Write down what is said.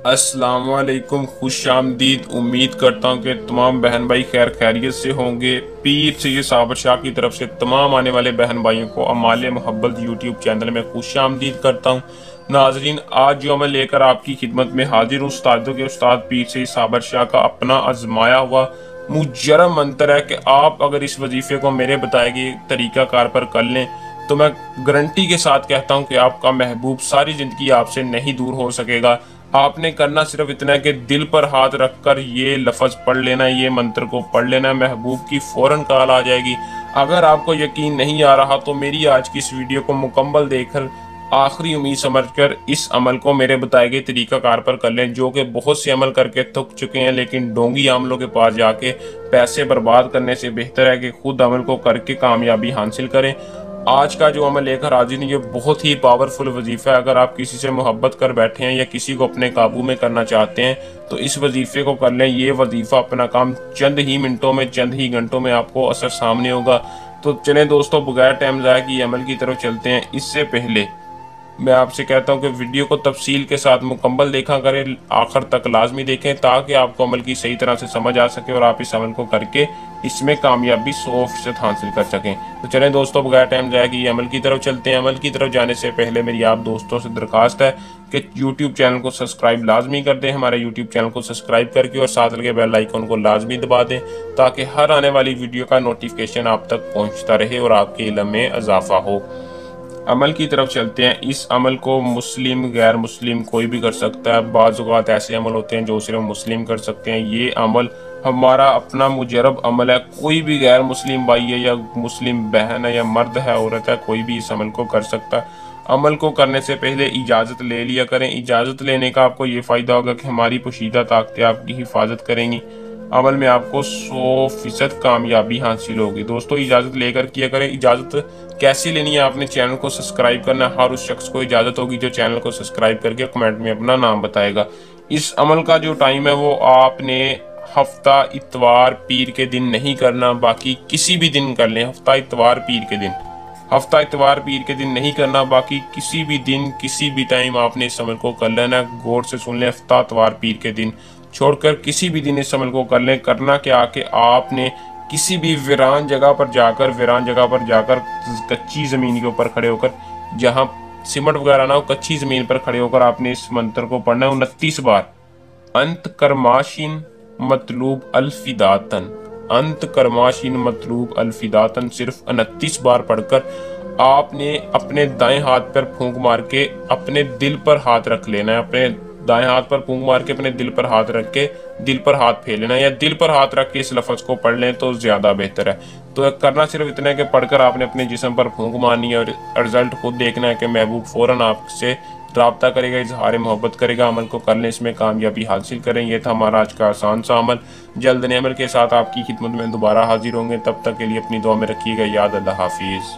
अस्सलामुअलैकुम, खुश आमदीद। उम्मीद करता हूँ कि तमाम बहन भाई खैर खैरियत से होंगे। पीर से ये साबर शाह की तरफ से तमाम आने वाले बहन भाइयों को अमाल मोहब्बत यूट्यूब चैनल में खुश आमदीद करता हूँ। नाजरीन, आज जो मैं लेकर आपकी खिदमत में हाजिर हूँ, उस्तादों के उस्ताद पीर से साबर शाह का अपना आजमाया हुआ मुजर्रब मंत्र है कि आप अगर इस वजीफे को मेरे बताए गए तरीकाकार पर कर लें तो मैं गारंटी के साथ कहता हूं कि आपका महबूब सारी जिंदगी आपसे नहीं दूर हो सकेगा। आपने करना सिर्फ इतना है कि दिल पर हाथ रखकर ये लफ्ज पढ़ लेना, ये मंत्र को पढ़ लेना, महबूब की फौरन कॉल आ जाएगी। अगर आपको यकीन नहीं आ रहा तो मेरी आज की इस वीडियो को मुकम्मल देखकर आखिरी उम्मीद समझकर इस अमल को मेरे बताए गए तरीकाकार पर कर लें, जो कि बहुत से अमल करके थक चुके हैं, लेकिन डोंगी अमलों के पास जाके पैसे बर्बाद करने से बेहतर है कि खुद अमल को करके कामयाबी हासिल करें। आज का जो अमल लेकर हाजिर है ये बहुत ही पावरफुल वजीफा है। अगर आप किसी से मोहब्बत कर बैठे हैं या किसी को अपने काबू में करना चाहते हैं तो इस वजीफे को कर लें। ये वजीफा अपना काम चंद ही मिनटों में, चंद ही घंटों में आपको असर सामने होगा। तो चलें दोस्तों, बगैर टाइम ज़ाया किए अमल की तरफ चलते हैं। इससे पहले मैं आपसे कहता हूं कि वीडियो को तफसील के साथ मुकम्मल देखा करें, आखिर तक लाजमी देखें ताकि आपको अमल की सही तरह से समझ आ सके और आप इस अमल को करके इसमें कामयाबी 100% हासिल कर सकें। तो चलें दोस्तों, बगैर टाइम जाए कि अमल की तरफ चलते हैं। अमल की तरफ जाने से पहले मेरी आप दोस्तों से दरखास्त है कि यूट्यूब चैनल को सब्सक्राइब लाजमी कर दें, हमारे यूट्यूब चैनल को सब्सक्राइब करके और साथ लगे बेल आइकन को लाजमी दबा दें ताकि हर आने वाली वीडियो का नोटिफिकेशन आप तक पहुँचता रहे और आपके इल्म में इजाफा हो। अमल की तरफ चलते हैं। इस अमल को मुस्लिम गैर मुस्लिम कोई भी कर सकता है। बाज़ औक़ात ऐसे अमल होते हैं जो सिर्फ मुस्लिम कर सकते हैं। ये अमल हमारा अपना मुजरब अमल है। कोई भी गैर मुस्लिम भाई है या मुस्लिम बहन है या मर्द है, औरत है, कोई भी इस अमल को कर सकता है। अमल को करने से पहले इजाज़त ले लिया करें। इजाज़त लेने का आपको ये फ़ायदा होगा कि हमारी पोशीदा ताकतें आपकी हिफाजत करेंगी। अमल में आपको 100% कामयाबी हासिल होगी। दोस्तों, इजाज़त लेकर किया करें। इजाज़त कैसे लेनी है? आपने चैनल को सब्सक्राइब करना है। हर उस शख्स को इजाज़त होगी जो चैनल को सब्सक्राइब करके कमेंट में अपना नाम बताएगा। इस अमल का जो टाइम है वो आपने हफ्ता इतवार पीर के दिन नहीं करना, बाकी किसी भी दिन कर लें। हफ्ता इतवार पीर के दिन, हफ्ता इतवार पीर के दिन नहीं करना, बाकी किसी भी दिन किसी भी टाइम आपने इस अमल को कर लेना। गौर से सुन लें, हफ्ता इतवार पीर के दिन छोड़कर किसी भी दिन इस अमल को कर लें। करना क्या कि आपने किसी भी वीरान जगह पर जाकर कच्ची ज़मीन के ऊपर खड़े होकर, जहां सीमेंट वगैरह ना हो, कच्ची ज़मीन पर खड़े होकर आपने इस मंत्र को पढ़ना है 29 बार। अंत कर्माशीन मतलूब अल्फिदातन, अंत कर्माशीन मतलूब अल्फिदातन सिर्फ 29 बार पढ़कर आपने अपने दाएं हाथ पर फूंक मार के अपने दिल पर हाथ रख लेना है। अपने दाएं हाथ पर फूंक मार के अपने दिल पर हाथ रख के दिल पर हाथ फेर लेना है, या दिल पर हाथ रख के इस लफ्ज को पढ़ लें तो ज्यादा बेहतर है। तो करना सिर्फ इतना है कि पढ़कर आपने अपने जिस्म पर फूंक मारनी है और रिजल्ट खुद देखना है कि महबूब फौरन आपसे राब्ता करेगा, इजहार मोहब्बत करेगा। अमल को कर लें, इसमें कामयाबी हासिल करें। यह था हमारा आज का आसान सा अमल। जल्द नए अमल के साथ आपकी खिदमत में दोबारा हाजिर होंगे। तब तक के लिए अपनी दुआ में रखिएगा याद। अल्लाह हाफिज़।